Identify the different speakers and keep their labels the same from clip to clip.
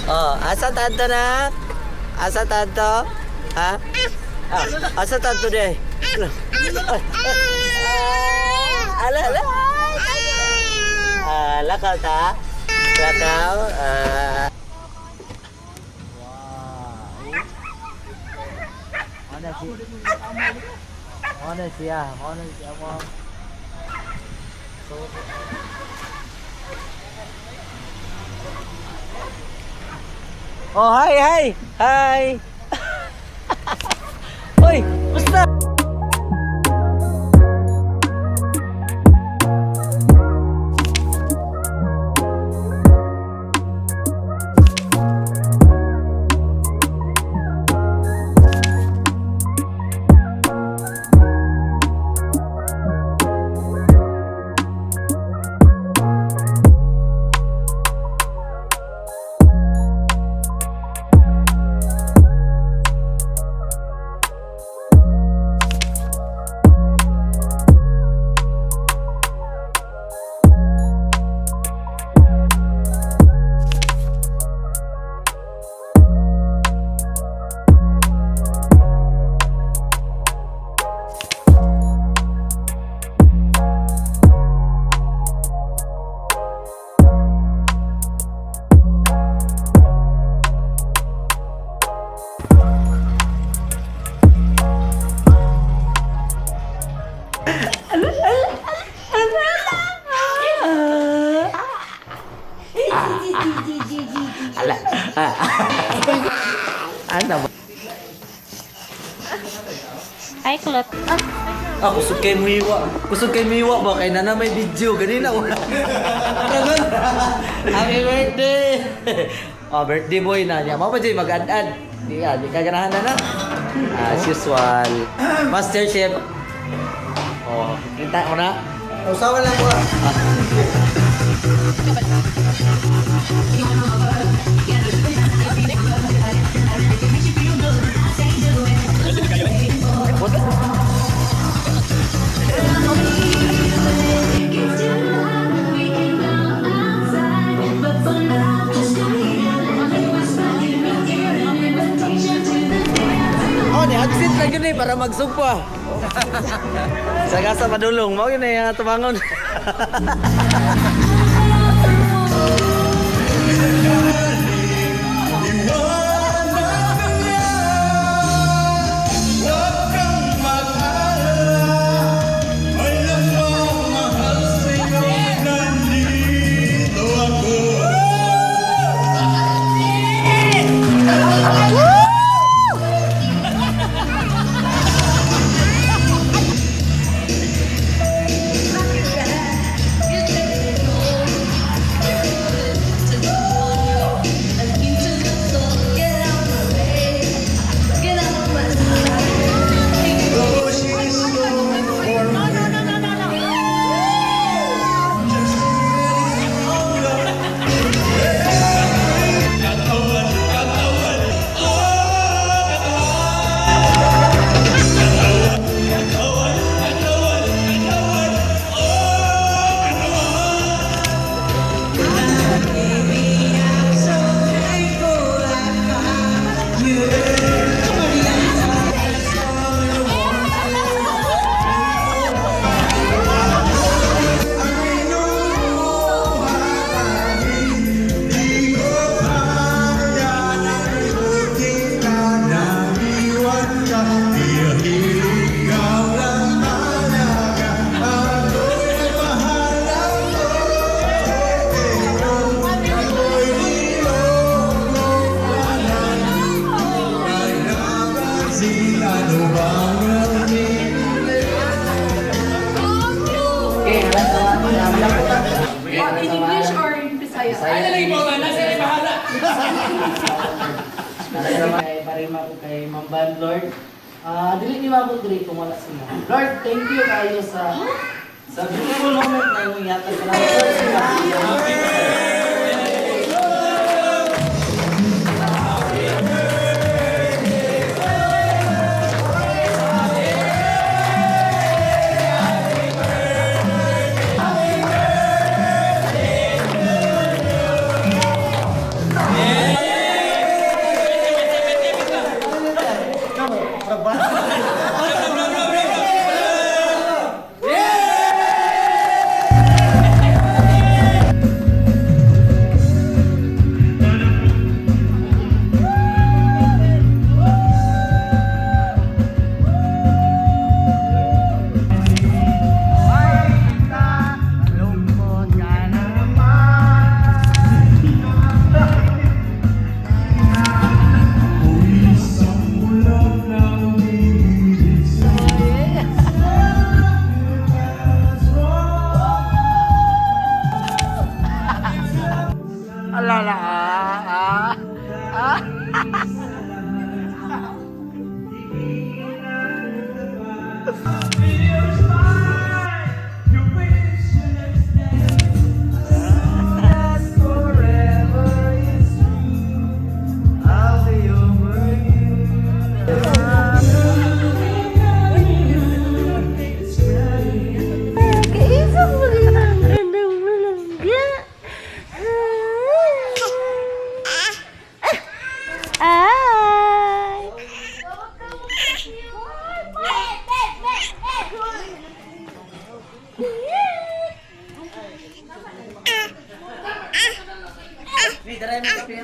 Speaker 1: Oh, asa tanto na? Asa tanto? Ha? Asa tanto deh? Ala, ala. Lakaw ta? Lakaw? Mana siya? Mana siya mo? Oh, hi, hi! Hi! Uy, basta! Ala. Ano ba?
Speaker 2: Ay, kulot.
Speaker 1: Kusog kay Miwa. Kusog kay Miwa ba? Kaya na may video. Ganina wala. Happy birthday! Birthday boy na niya. Mga pa dyan, mag-ad-ad. Di ka ganahan na na. As usual. Master Chef. Kita mo na.
Speaker 3: Usawa lang ko.
Speaker 1: Exit lang yun para magsugpa. Sagasa madulong. Mau yun yung tumangon.
Speaker 2: In English or in Bisaya?
Speaker 3: Ay, lagi mo ba? Nasa rin bahala.
Speaker 4: Parima ko kay Mamban, Lord. Dili ni ako diri kung wala sila. Lord, thank you kayo sa beautiful moment na yung yata sa
Speaker 1: daray mo kape.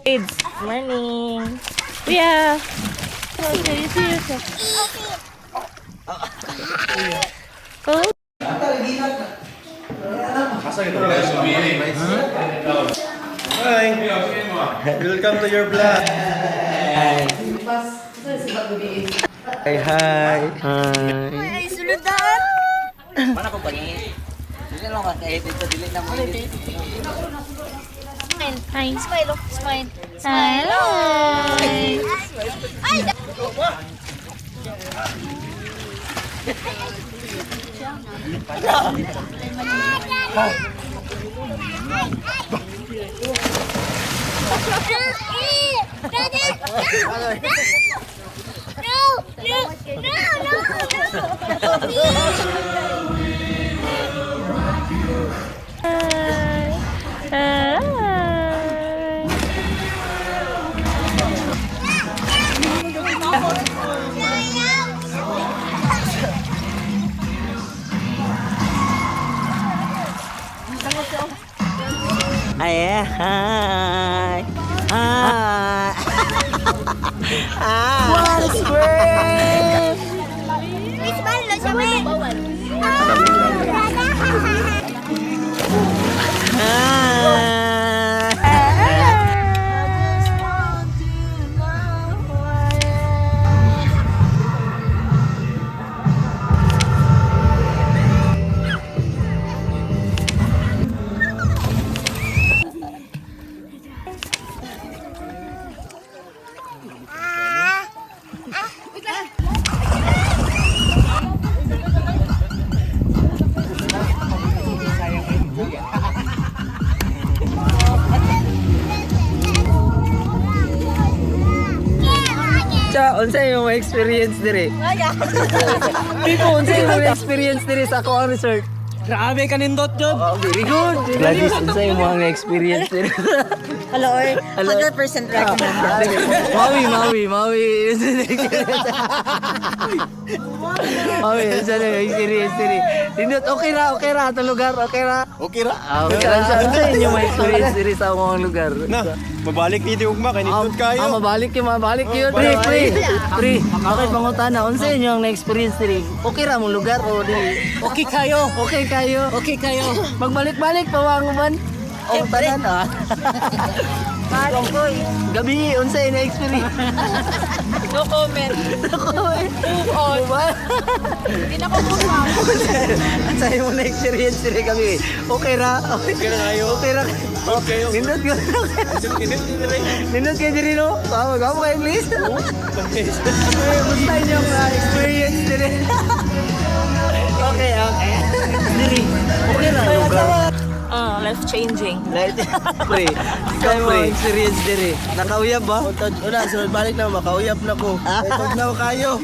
Speaker 2: Kids, morning. Yeah. Okay, seriously. Oh.
Speaker 3: Hi. Welcome to your vlog.
Speaker 1: Hi. Hi, hi.
Speaker 2: Ay, suludan.
Speaker 1: Mana po pagi? Dili lang ka edit to dili na mo edit.
Speaker 2: Hi. Smile, oh. Smile. Hello. Ay!
Speaker 1: Ay, hi. Hi. What's great?
Speaker 2: Smile na siya, men.
Speaker 1: Cha, unsa yung experience dire? Pipo, unsa yung experience dire sa ako resort?
Speaker 3: Grabe ka nindot, Job.
Speaker 1: Oh, very good. Gladys, unsa yung mga experience dire?
Speaker 5: Hello, 100% recommend.
Speaker 1: Maui. Maui, unsa yung experience dire? Tindot, okay ra, itong lugar, okay ra.
Speaker 3: Okay ra.
Speaker 1: Okay ra, unsa yung mga experience dire sa mga lugar?
Speaker 3: Na, mabalik ni Ugma kay nindot kayo.
Speaker 1: Mabalik yun. Pre. Okay, pangutana, unsa yung na-experience dire? Okay ra mong lugar o di?
Speaker 3: Okay kayo.
Speaker 1: Okay kayo.
Speaker 3: Okay kayo.
Speaker 1: Magbalik-balik pawanguban. O tanan ah. Gabi unsa yung na-experience?
Speaker 2: No comment.
Speaker 1: Oh, ba?
Speaker 2: Hindi na ko muna.
Speaker 1: Unsa yung na-experience dire kami? Okay ra.
Speaker 3: Okay ra kayo.
Speaker 1: Okay ra.
Speaker 3: Okay.
Speaker 1: Nindot ko. Nindot kayo diri no? Gawa kayo please. Musta yung experience dire? Okay. Diri. Okay ra lugar.
Speaker 2: Life-changing.
Speaker 1: Pre, kaya mo experience dire. Nakauyab ba?
Speaker 3: Una, sunod balik na makauyap na ko. Ito na kayo.